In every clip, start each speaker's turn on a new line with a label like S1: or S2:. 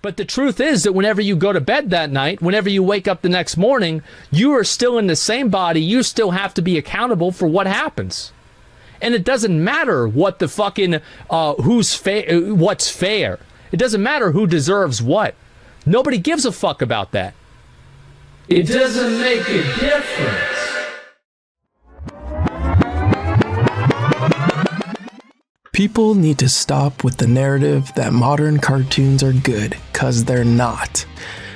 S1: But the truth is that whenever you go to bed that night, whenever you wake up the next morning, you are still in the same body. You still have to be accountable for what happens. And it doesn't matter what the fucking, what's fair. It doesn't matter who deserves what. Nobody gives a fuck about that. It doesn't make a difference.
S2: People need to stop with the narrative that modern cartoons are good, cause they're not.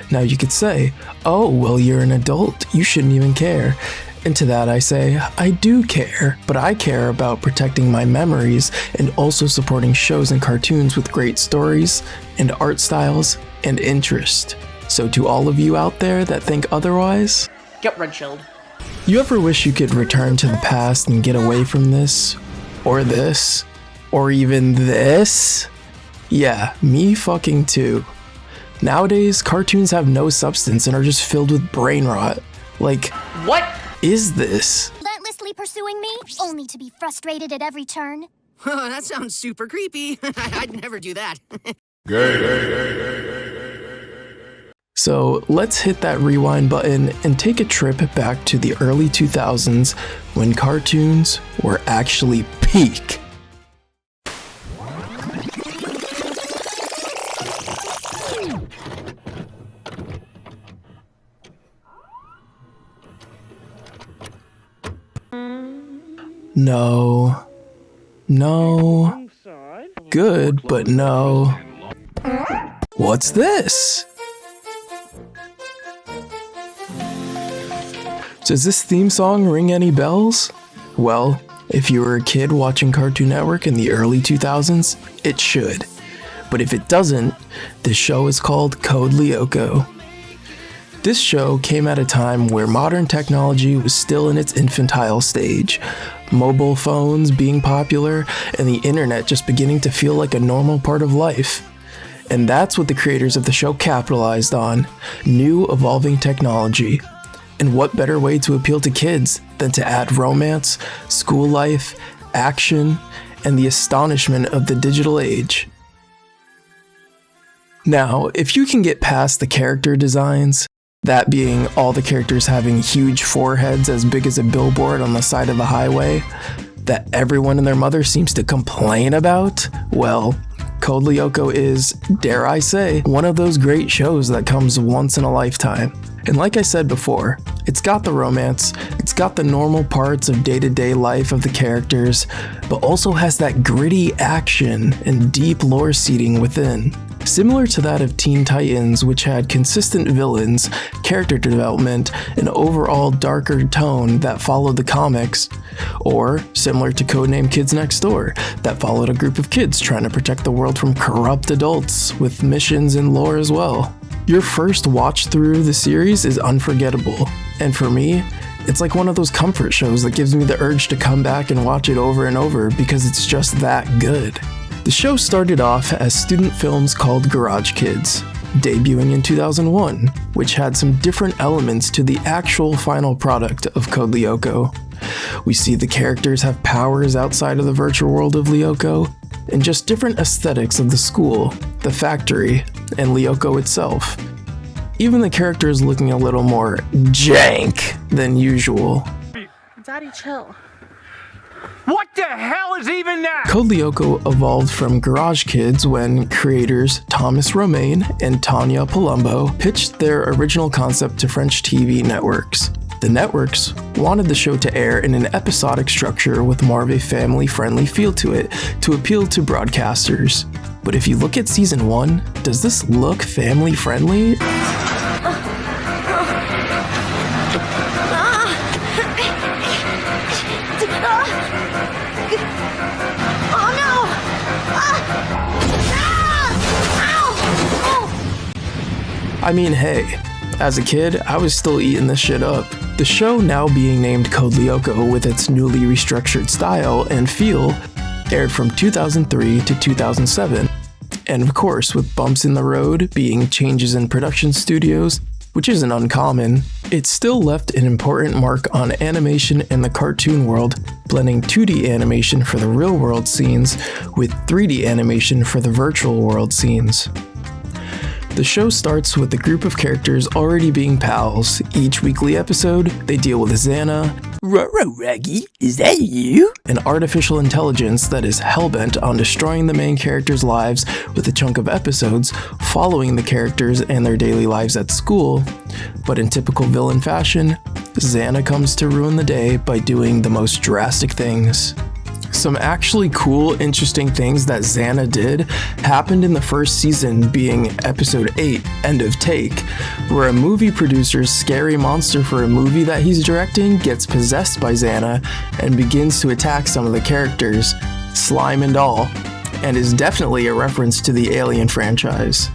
S2: Now you could say, oh, well, you're an adult, you shouldn't even care. And to that I say, I do care, but I care about protecting my memories and also supporting shows and cartoons with great stories and art styles and interest. So to all of you out there that think otherwise,
S3: get red-shelled.
S2: You ever wish you could return to the past and get away from this? Or this? Or even this? Yeah, me fucking too. Nowadays, cartoons have no substance and are just filled with brain rot. Like,
S3: what
S2: is this?
S4: Relentlessly pursuing me, only to be frustrated at every turn.
S5: Oh, that sounds super creepy. I'd never do that.
S2: So let's hit that rewind button and take a trip back to the early 2000s when cartoons were actually peak. No. Good, but no. What's this? Does this theme song ring any bells? Well, if you were a kid watching Cartoon Network in the early 2000s, it should. But if it doesn't, this show is called Code Lyoko. This show came at a time where modern technology was still in its infantile stage, mobile phones being popular, and the internet just beginning to feel like a normal part of life. And that's what the creators of the show capitalized on, new evolving technology. And what better way to appeal to kids than to add romance, school life, action, and the astonishment of the digital age. Now, if you can get past the character designs, that being all the characters having huge foreheads as big as a billboard on the side of the highway, that everyone and their mother seems to complain about, well, Code Lyoko is, dare I say, one of those great shows that comes once in a lifetime. And like I said before, it's got the romance, it's got the normal parts of day-to-day life of the characters, but also has that gritty action and deep lore seeding within. Similar to that of Teen Titans, which had consistent villains, character development, and overall darker tone that followed the comics, or similar to Codename Kids Next Door, that followed a group of kids trying to protect the world from corrupt adults with missions and lore as well. Your first watch through the series is unforgettable, and for me, it's like one of those comfort shows that gives me the urge to come back and watch it over and over because it's just that good. The show started off as student films called Garage Kids, debuting in 2001, which had some different elements to the actual final product of Code Lyoko. We see the characters have powers outside of the virtual world of Lyoko, and just different aesthetics of the school, the factory, and Lyoko itself. Even the characters looking a little more jank than usual.
S3: Daddy, chill.
S6: What the hell is even that?
S2: Code Lyoko evolved from Garage Kids when creators Thomas Romain and Tanya Palumbo pitched their original concept to French TV networks. The networks wanted the show to air in an episodic structure with more of a family-friendly feel to it to appeal to broadcasters. But if you look at season 1, does this look family-friendly? I mean, hey, as a kid, I was still eating this shit up. The show, now being named Code Lyoko with its newly restructured style and feel, aired from 2003 to 2007. And of course, with bumps in the road being changes in production studios, which isn't uncommon, it still left an important mark on animation in the cartoon world, blending 2D animation for the real-world scenes with 3D animation for the virtual world scenes. The show starts with a group of characters already being pals. Each weekly episode, they deal with X.A.N.A, Raggy, is that you? An artificial intelligence that is hellbent on destroying the main characters' lives with a chunk of episodes following the characters and their daily lives at school. But in typical villain fashion, X.A.N.A comes to ruin the day by doing the most drastic things. Some actually cool, interesting things that X.A.N.A did happened in the first season, being episode 8, End of Take, where a movie producer's scary monster for a movie that he's directing gets possessed by X.A.N.A and begins to attack some of the characters, slime and all, and is definitely a reference to the Alien franchise.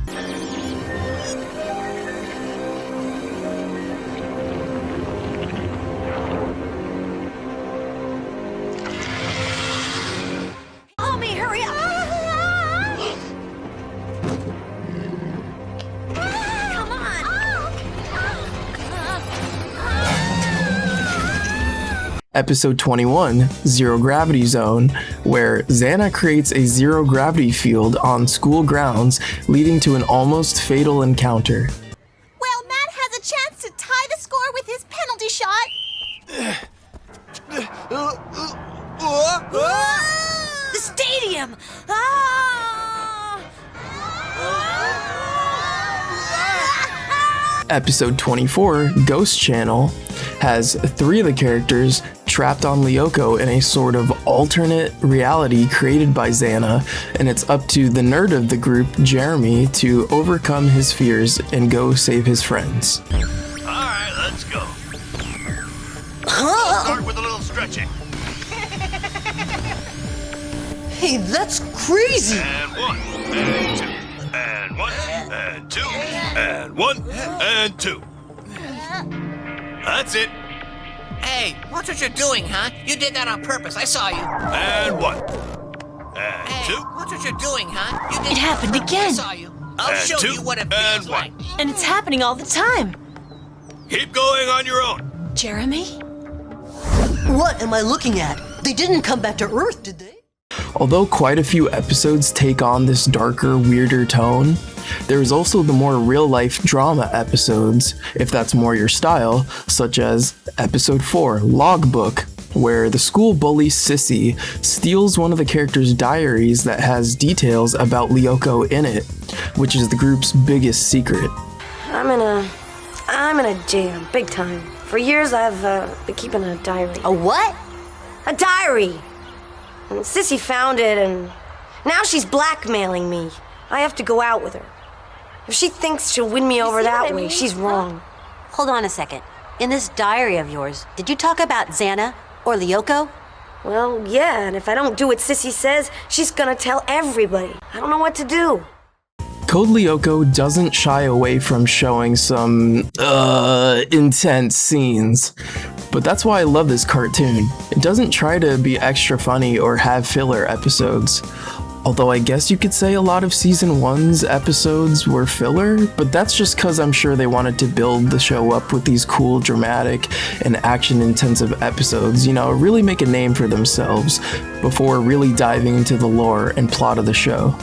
S2: Episode 21, Zero Gravity Zone, where X.A.N.A creates a zero gravity field on school grounds, leading to an almost fatal encounter.
S4: Well, Matt has a chance to tie the score with his penalty shot. The stadium!
S2: Episode 24, Ghost Channel, has 3 of the characters trapped on Lyoko in a sort of alternate reality created by X.A.N.A, and it's up to the nerd of the group, Jeremy, to overcome his fears and go save his friends.
S7: Alright, let's go. We'll start with a little stretching.
S5: Hey, that's crazy!
S7: And 1, and 2, and 1, and 2, and 1, and 2. That's it.
S5: Hey, watch what you're doing, huh? You did that on purpose. I saw you.
S7: And 1, and
S5: Hey,
S7: 2,
S5: watch what you're doing, huh? You did
S8: It
S5: that on
S8: happened
S5: purpose.
S8: again.
S5: I saw you. I'll
S7: And
S5: show
S7: 2,
S5: you what it
S7: and
S5: feels
S7: 1.
S5: like.
S8: And it's happening all the time.
S7: Keep going on your own.
S8: Jeremy?
S9: What am I looking at? They didn't come back to Earth, did they?
S2: Although quite a few episodes take on this darker, weirder tone, there is also the more real-life drama episodes, if that's more your style, such as Episode 4, Logbook, where the school bully Sissy steals one of the characters' diaries that has details about Lyoko in it, which is the group's biggest secret.
S10: I'm in a jam, big time. For years I've been keeping a diary.
S9: A what?
S10: A diary! And Sissy found it, and now she's blackmailing me. I have to go out with her. If she thinks she'll win me over that way, she's wrong.
S9: Hold on a second. In this diary of yours, did you talk about X.A.N.A or Lyoko?
S10: Well, yeah, and if I don't do what Sissy says, she's gonna tell everybody. I don't know what to do.
S2: Code Lyoko doesn't shy away from showing some, intense scenes. But that's why I love this cartoon. It doesn't try to be extra funny or have filler episodes. Although I guess you could say a lot of Season 1's episodes were filler, but that's just cause I'm sure they wanted to build the show up with these cool, dramatic, and action-intensive episodes, really make a name for themselves before really diving into the lore and plot of the show.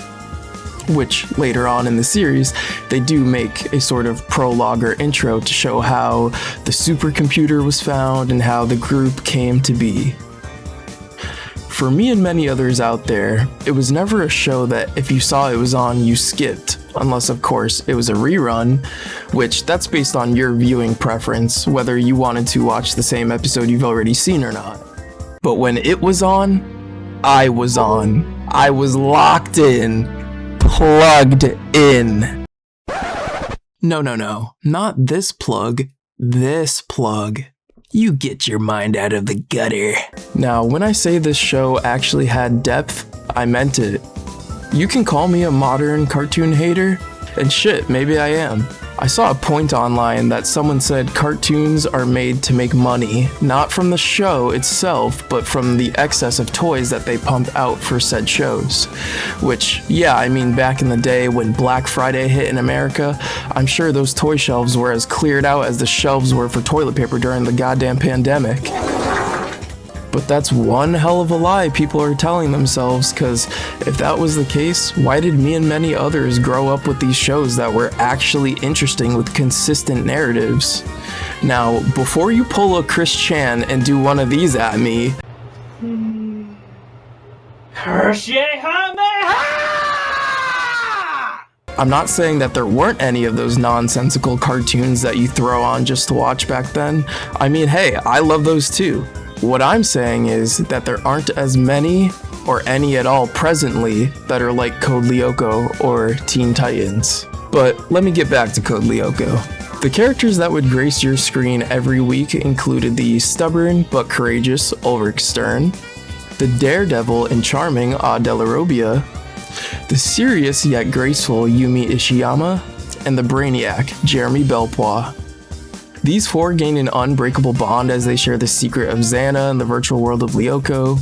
S2: Which, later on in the series, they do make a sort of prologue or intro to show how the supercomputer was found and how the group came to be. For me and many others out there, it was never a show that if you saw it was on, you skipped, unless of course it was a rerun, which that's based on your viewing preference, whether you wanted to watch the same episode you've already seen or not. But when it was on. I was locked in, plugged in. No, not this plug, this plug. You get your mind out of the gutter. Now, when I say this show actually had depth, I meant it. You can call me a modern cartoon hater, and shit, maybe I am. I saw a point online that someone said cartoons are made to make money, not from the show itself, but from the excess of toys that they pump out for said shows. Which, yeah, I mean, back in the day when Black Friday hit in America, I'm sure those toy shelves were as cleared out as the shelves were for toilet paper during the goddamn pandemic. But that's one hell of a lie people are telling themselves, because if that was the case, why did me and many others grow up with these shows that were actually interesting with consistent narratives? Now, before you pull a Chris Chan and do one of these at me, I'm not saying that there weren't any of those nonsensical cartoons that you throw on just to watch back then. I mean, hey, I love those too. What I'm saying is that there aren't as many or any at all presently that are like Code Lyoko or Teen Titans. But let me get back to Code Lyoko. The characters that would grace your screen every week included the stubborn but courageous Ulrich Stern, the daredevil and charming A Delarobia, the serious yet graceful Yumi Ishiyama, and the brainiac Jeremy Belpois. These four gain an unbreakable bond as they share the secret of Z.A.N.A. and the virtual world of Lyoko.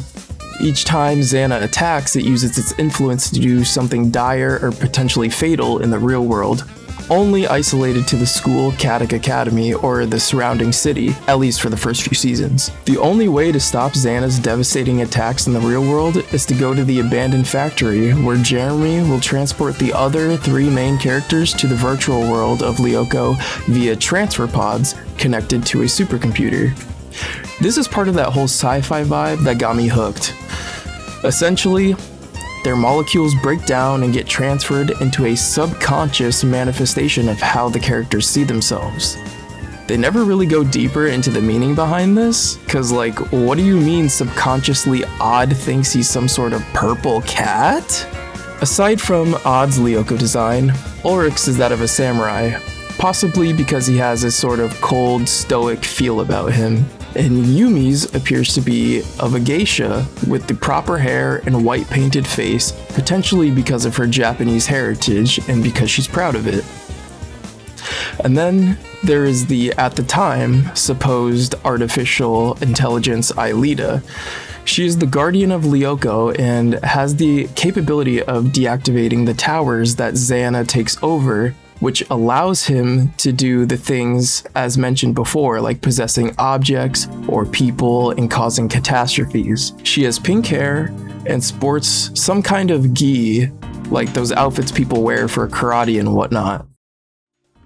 S2: Each time Z.A.N.A. attacks, it uses its influence to do something dire or potentially fatal in the real world, only isolated to the school Katic Academy or the surrounding city, at least for the first few seasons. The only way to stop Z.A.N.A.'s devastating attacks in the real world is to go to the abandoned factory, where Jeremy will transport the other three main characters to the virtual world of Lyoko via transfer pods connected to a supercomputer. This is part of that whole sci-fi vibe that got me hooked. Essentially, their molecules break down and get transferred into a subconscious manifestation of how the characters see themselves. They never really go deeper into the meaning behind this, cause like, what do you mean subconsciously Odd thinks he's some sort of purple cat? Aside from Odd's Lyoko design, Ulrich's is that of a samurai, possibly because he has a sort of cold, stoic feel about him. And Yumi's appears to be of a geisha with the proper hair and white painted face, potentially because of her Japanese heritage and because she's proud of it. And then there is the, at the time, supposed artificial intelligence Aelita. She is the guardian of Lyoko and has the capability of deactivating the towers that Z.A.N.A. takes over, which allows him to do the things as mentioned before, like possessing objects or people and causing catastrophes. She has pink hair and sports some kind of gi, like those outfits people wear for karate and whatnot.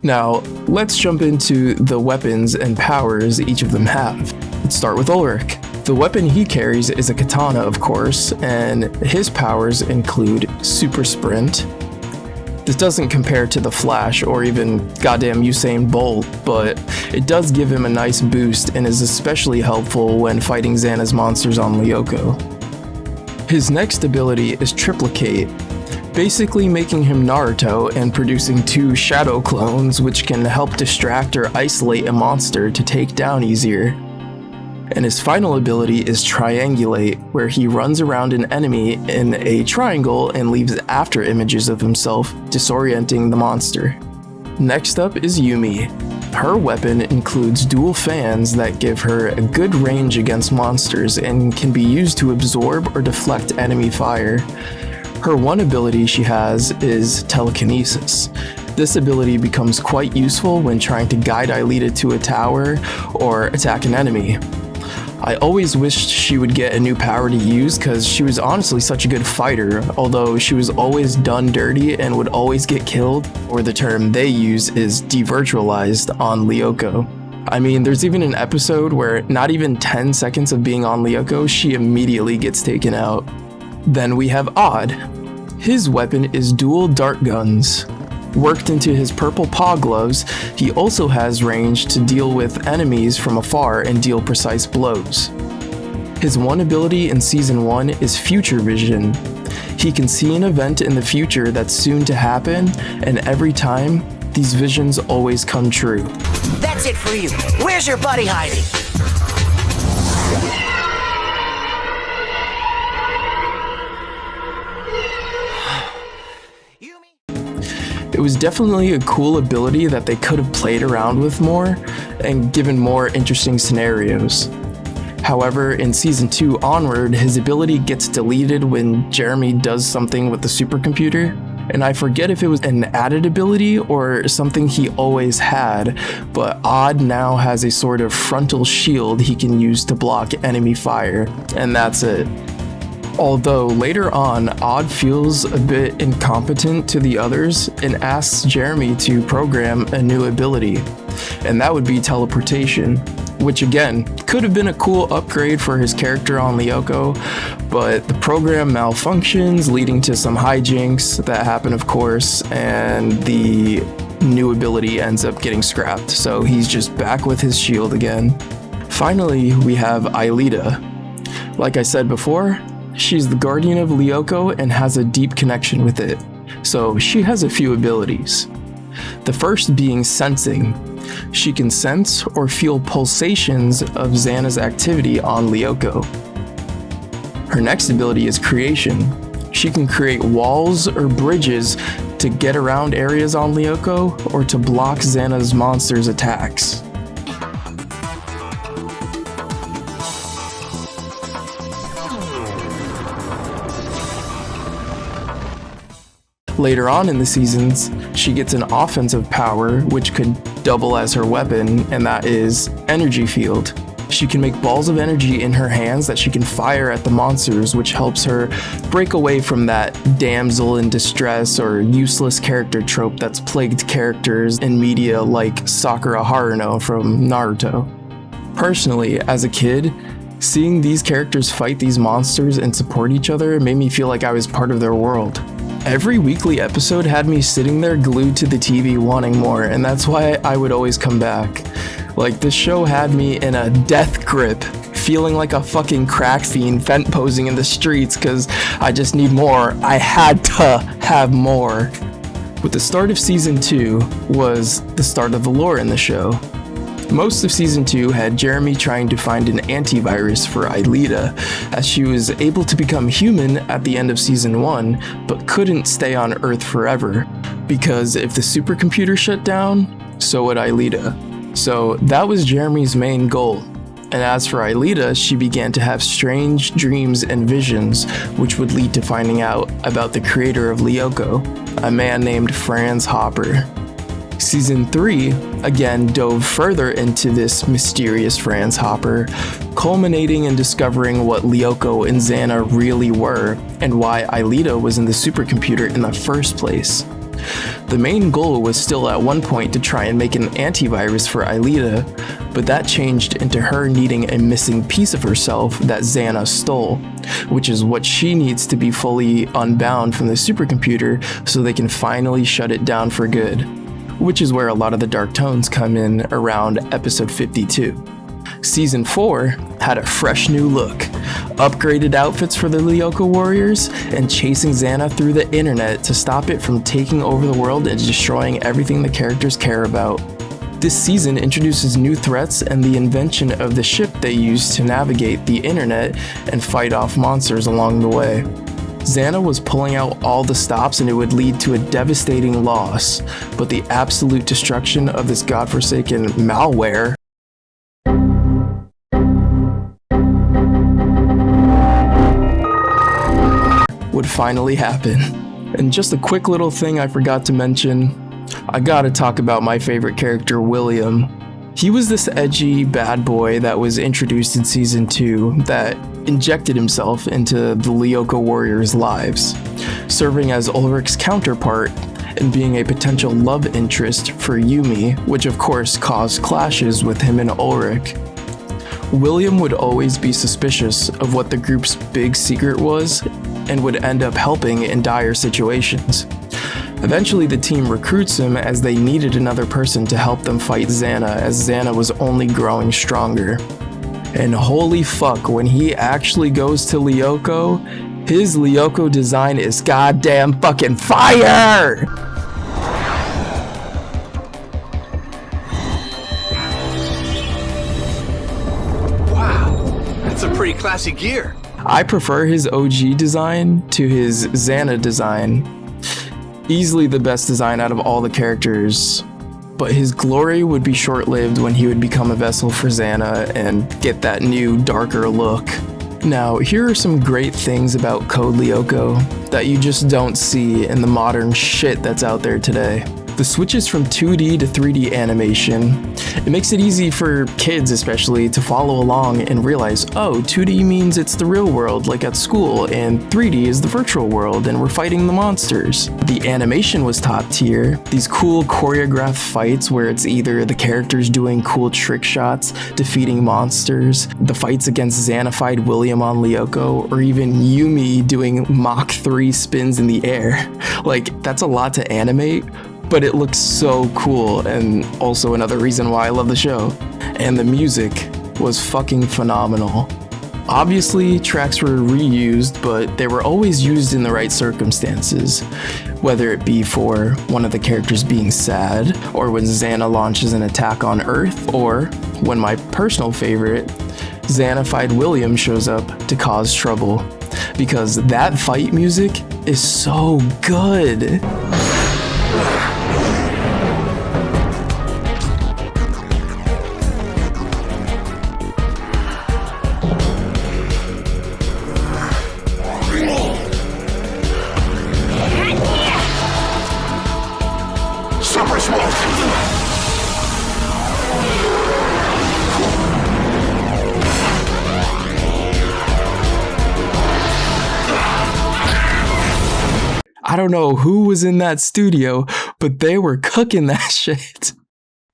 S2: Now, let's jump into the weapons and powers each of them have. Let's start with Ulrich. The weapon he carries is a katana, of course, and his powers include super sprint. This doesn't compare to the Flash or even goddamn Usain Bolt, but it does give him a nice boost and is especially helpful when fighting Z.A.N.A.'s monsters on Lyoko. His next ability is Triplicate, basically making him Naruto and producing 2 shadow clones which can help distract or isolate a monster to take down easier. And his final ability is Triangulate, where he runs around an enemy in a triangle and leaves after images of himself, disorienting the monster. Next up is Yumi. Her weapon includes dual fans that give her a good range against monsters and can be used to absorb or deflect enemy fire. Her one ability she has is Telekinesis. This ability becomes quite useful when trying to guide Aelita to a tower or attack an enemy. I always wished she would get a new power to use because she was honestly such a good fighter, although she was always done dirty and would always get killed, or the term they use is devirtualized on Lyoko. I mean, there's even an episode where not even 10 seconds of being on Lyoko, she immediately gets taken out. Then we have Odd. His weapon is dual dart guns. Worked into his purple paw gloves, he also has range to deal with enemies from afar and deal precise blows. His one ability in Season 1 is Future Vision. He can see an event in the future that's soon to happen, and every time, these visions always come true.
S5: That's it for you. Where's your buddy hiding?
S2: It was definitely a cool ability that they could have played around with more and given more interesting scenarios. However, in Season 2 onward, his ability gets deleted when Jeremy does something with the supercomputer, and I forget if it was an added ability or something he always had, but Odd now has a sort of frontal shield he can use to block enemy fire, and that's it. Although later on, Odd feels a bit incompetent to the others and asks Jeremy to program a new ability, and that would be teleportation, which again, could have been a cool upgrade for his character on Lyoko, but the program malfunctions, leading to some hijinks that happen of course, and the new ability ends up getting scrapped, so he's just back with his shield again. Finally, we have Aelita. Like I said before, she's the guardian of Lyoko and has a deep connection with it, so she has a few abilities. The first being sensing. She can sense or feel pulsations of Xana's activity on Lyoko. Her next ability is creation. She can create walls or bridges to get around areas on Lyoko or to block Xana's monsters' attacks. Later on in the seasons, she gets an offensive power which could double as her weapon, and that is Energy Field. She can make balls of energy in her hands that she can fire at the monsters, which helps her break away from that damsel in distress or useless character trope that's plagued characters in media like Sakura Haruno from Naruto. Personally, as a kid, seeing these characters fight these monsters and support each other made me feel like I was part of their world. Every weekly episode had me sitting there glued to the TV wanting more, and that's why I would always come back. Like, this show had me in a death grip, feeling like a fucking crack fiend vent posing in the streets because I just need more. I had to have more. With the start of season 2 was the start of the lore in the show. Most of season 2 had Jeremy trying to find an antivirus for Aelita, as she was able to become human at the end of season 1, but couldn't stay on Earth forever, because if the supercomputer shut down, so would Aelita. So that was Jeremy's main goal. And as for Aelita, she began to have strange dreams and visions, which would lead to finding out about the creator of Lyoko, a man named Franz Hopper. Season 3 again dove further into this mysterious Franz Hopper, culminating in discovering what Lyoko and Xana really were and why Aelita was in the supercomputer in the first place. The main goal was still at one point to try and make an antivirus for Aelita, but that changed into her needing a missing piece of herself that Xana stole, which is what she needs to be fully unbound from the supercomputer so they can finally shut it down for good. Which is where a lot of the dark tones come in around episode 52. Season 4 had a fresh new look, upgraded outfits for the Lyoko warriors, and chasing Xana through the internet to stop it from taking over the world and destroying everything the characters care about. This season introduces new threats and the invention of the ship they use to navigate the internet and fight off monsters along the way. Xana was pulling out all the stops and it would lead to a devastating loss, but the absolute destruction of this godforsaken malware would finally happen. And just a quick little thing I forgot to mention, I gotta talk about my favorite character, William. He was this edgy bad boy that was introduced in season 2 that injected himself into the Lyoko warriors' lives, serving as Ulrich's counterpart and being a potential love interest for Yumi, which of course caused clashes with him and Ulrich. William would always be suspicious of what the group's big secret was and would end up helping in dire situations. Eventually the team recruits him as they needed another person to help them fight Xana, as Xana was only growing stronger. And holy fuck, when he actually goes to Lyoko, his Lyoko design is goddamn fucking fire!
S7: Wow, that's a pretty classy gear.
S2: I prefer his OG design to his Xana design. Easily the best design out of all the characters, but his glory would be short-lived when he would become a vessel for Xana and get that new, darker look. Now, here are some great things about Code Lyoko that you just don't see in the modern shit that's out there today. The switches from 2D to 3D animation, it makes it easy for kids especially to follow along and realize, oh, 2D means it's the real world like at school, and 3D is the virtual world and we're fighting the monsters. The animation was top tier, these cool choreographed fights where it's either the characters doing cool trick shots, defeating monsters, the fights against Xanified William on Lyoko, or even Yumi doing Mach 3 spins in the air. Like, that's a lot to animate, but it looks so cool, and also another reason why I love the show. And the music was fucking phenomenal. Obviously, tracks were reused, but they were always used in the right circumstances, whether it be for one of the characters being sad, or when Xana launches an attack on Earth, or when my personal favorite, Xanified William shows up to cause trouble, because that fight music is so good. I don't know who was in that studio, but they were cooking that shit.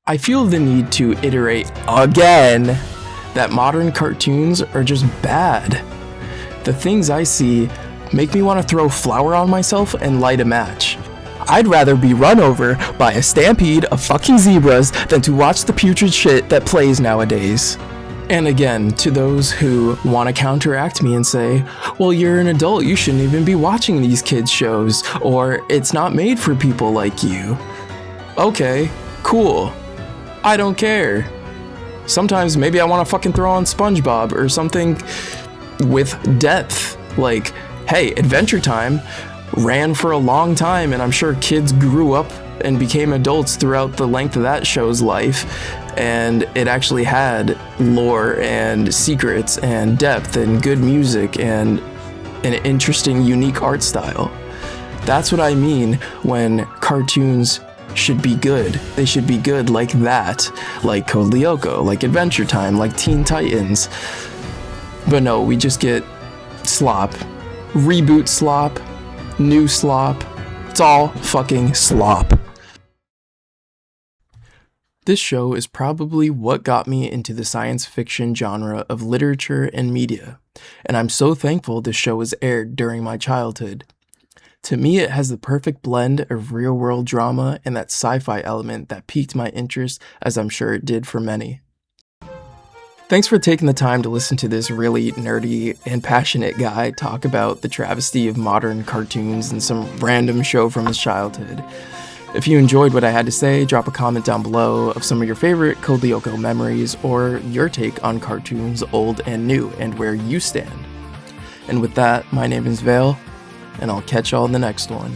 S2: I feel the need to iterate again that modern cartoons are just bad. The things I see make me want to throw flour on myself and light a match. I'd rather be run over by a stampede of fucking zebras than to watch the putrid shit that plays nowadays. And again, to those who want to counteract me and say, well, you're an adult, you shouldn't even be watching these kids' shows, or it's not made for people like you. Okay, cool. I don't care. Sometimes maybe I want to fucking throw on SpongeBob or something with depth. Like, hey, Adventure Time ran for a long time, and I'm sure kids grew up and became adults throughout the length of that show's life, and it actually had lore and secrets and depth and good music and an interesting, unique art style. That's what I mean when cartoons should be good. They should be good like that, like Code Lyoko, like Adventure Time, like Teen Titans. But no, we just get slop. Reboot slop, new slop. It's all fucking slop. This show is probably what got me into the science fiction genre of literature and media, and I'm so thankful this show was aired during my childhood. To me, it has the perfect blend of real-world drama and that sci-fi element that piqued my interest, as I'm sure it did for many. Thanks for taking the time to listen to this really nerdy and passionate guy talk about the travesty of modern cartoons and some random show from his childhood. If you enjoyed what I had to say, drop a comment down below of some of your favorite Code Lyoko memories or your take on cartoons old and new and where you stand. And with that, my name is Vale, and I'll catch y'all in the next one.